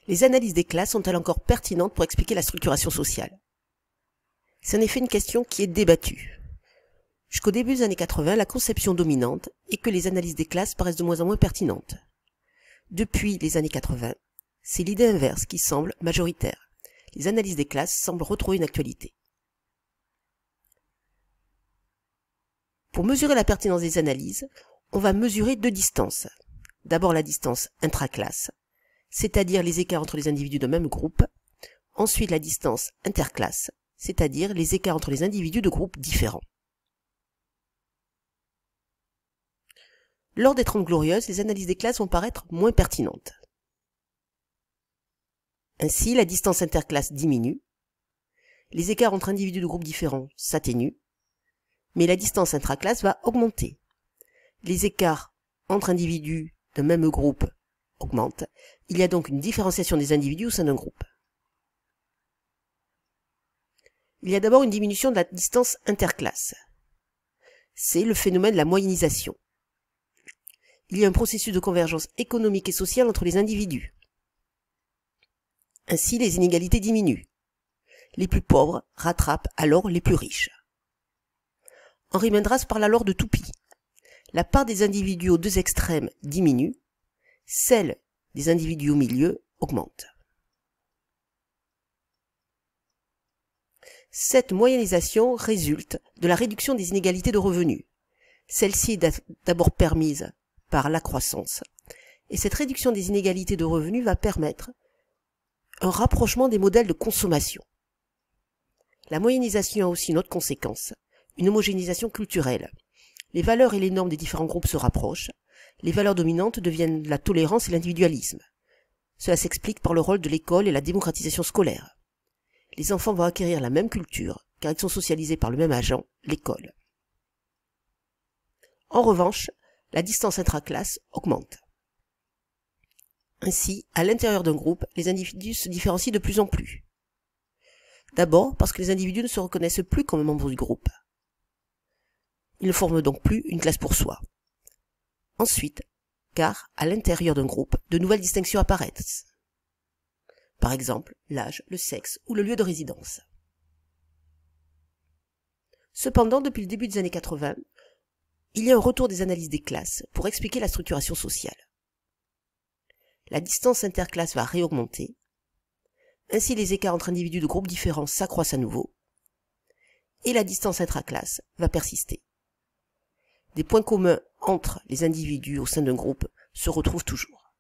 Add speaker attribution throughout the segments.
Speaker 1: Les analyses des classes sont-elles encore pertinentes pour expliquer la structuration sociale? C'est en effet une question qui est débattue. Jusqu'au début des années 80, la conception dominante est que les analyses des classes paraissent de moins en moins pertinentes. Depuis les années 80, c'est l'idée inverse qui semble majoritaire. Les analyses des classes semblent retrouver une actualité. Pour mesurer la pertinence des analyses, on va mesurer deux distances. D'abord la distance intraclasse, c'est-à-dire les écarts entre les individus d'un même groupe. Ensuite la distance interclasse, c'est-à-dire les écarts entre les individus de groupes différents. Lors des 30 Glorieuses, les analyses des classes vont paraître moins pertinentes. Ainsi, la distance interclasse diminue, les écarts entre individus de groupes différents s'atténuent, mais la distance intraclasse va augmenter. Les écarts entre individus d'un même groupe augmentent. Il y a donc une différenciation des individus au sein d'un groupe. Il y a d'abord une diminution de la distance interclasse. C'est le phénomène de la moyennisation. Il y a un processus de convergence économique et sociale entre les individus. Ainsi, les inégalités diminuent. Les plus pauvres rattrapent alors les plus riches. Henri Mendras parle alors de toupie. La part des individus aux deux extrêmes diminue, celle des individus au milieu augmente. Cette moyennisation résulte de la réduction des inégalités de revenus. Celle-ci est d'abord permise par la croissance, et cette réduction des inégalités de revenus va permettre un rapprochement des modèles de consommation. La moyennisation a aussi une autre conséquence, une homogénéisation culturelle. Les valeurs et les normes des différents groupes se rapprochent, les valeurs dominantes deviennent la tolérance et l'individualisme. Cela s'explique par le rôle de l'école et la démocratisation scolaire. Les enfants vont acquérir la même culture, car ils sont socialisés par le même agent, l'école. En revanche, la distance intraclasse augmente. Ainsi, à l'intérieur d'un groupe, les individus se différencient de plus en plus. D'abord parce que les individus ne se reconnaissent plus comme membres du groupe. Ils ne forment donc plus une classe pour soi. Ensuite, car à l'intérieur d'un groupe, de nouvelles distinctions apparaissent. Par exemple, l'âge, le sexe ou le lieu de résidence. Cependant, depuis le début des années 80, il y a un retour des analyses des classes pour expliquer la structuration sociale. La distance interclasse va réaugmenter. Ainsi, les écarts entre individus de groupes différents s'accroissent à nouveau. Et la distance intraclasse va persister. Des points communs entre les individus au sein d'un groupe se retrouvent toujours.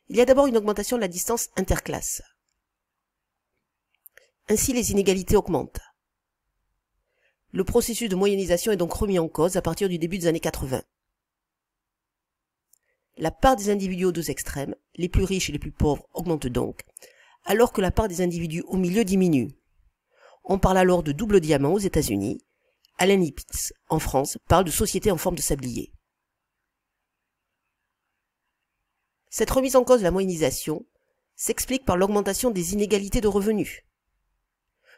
Speaker 1: Il y a d'abord une augmentation de la distance interclasse. Ainsi, les inégalités augmentent. Le processus de moyennisation est donc remis en cause à partir du début des années 80. La part des individus aux deux extrêmes, les plus riches et les plus pauvres, augmente donc, alors que la part des individus au milieu diminue. On parle alors de double diamant aux États-Unis. Alain Lipitz, en France, parle de société en forme de sablier. Cette remise en cause de la moyennisation s'explique par l'augmentation des inégalités de revenus.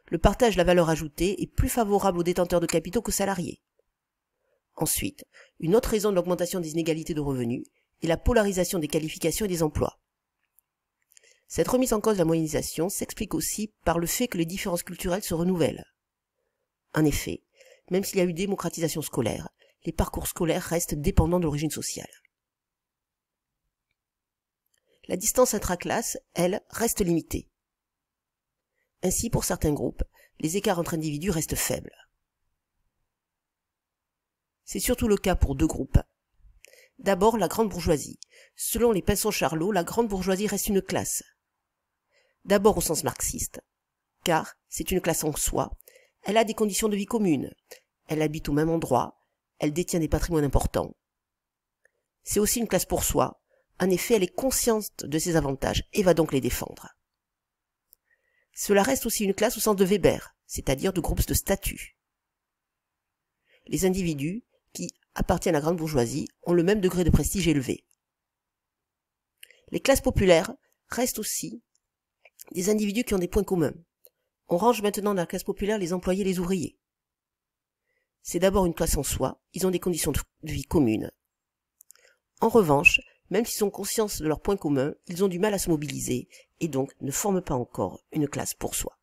Speaker 1: Le partage de la valeur ajoutée est plus favorable aux détenteurs de capitaux qu'aux salariés. Ensuite, une autre raison de l'augmentation des inégalités de revenus est la polarisation des qualifications et des emplois. Cette remise en cause de la moyennisation s'explique aussi par le fait que les différences culturelles se renouvellent. En effet, même s'il y a eu démocratisation scolaire, les parcours scolaires restent dépendants de l'origine sociale. La distance intraclasse, elle, reste limitée. Ainsi, pour certains groupes, les écarts entre individus restent faibles. C'est surtout le cas pour deux groupes. D'abord, la grande bourgeoisie. Selon les Pinson-Charlot, la grande bourgeoisie reste une classe. D'abord au sens marxiste, car c'est une classe en soi. Elle a des conditions de vie communes. Elle habite au même endroit. Elle détient des patrimoines importants. C'est aussi une classe pour soi. En effet, elle est consciente de ses avantages et va donc les défendre. Cela reste aussi une classe au sens de Weber, c'est-à-dire de groupes de statut. Les individus qui appartiennent à la grande bourgeoisie ont le même degré de prestige élevé. Les classes populaires restent aussi des individus qui ont des points communs. On range maintenant dans la classe populaire les employés et les ouvriers. C'est d'abord une classe en soi, ils ont des conditions de vie communes. En revanche, Même s'ils ont conscience de leurs points communs, ils ont du mal à se mobiliser, et donc ne forment pas encore une classe pour soi.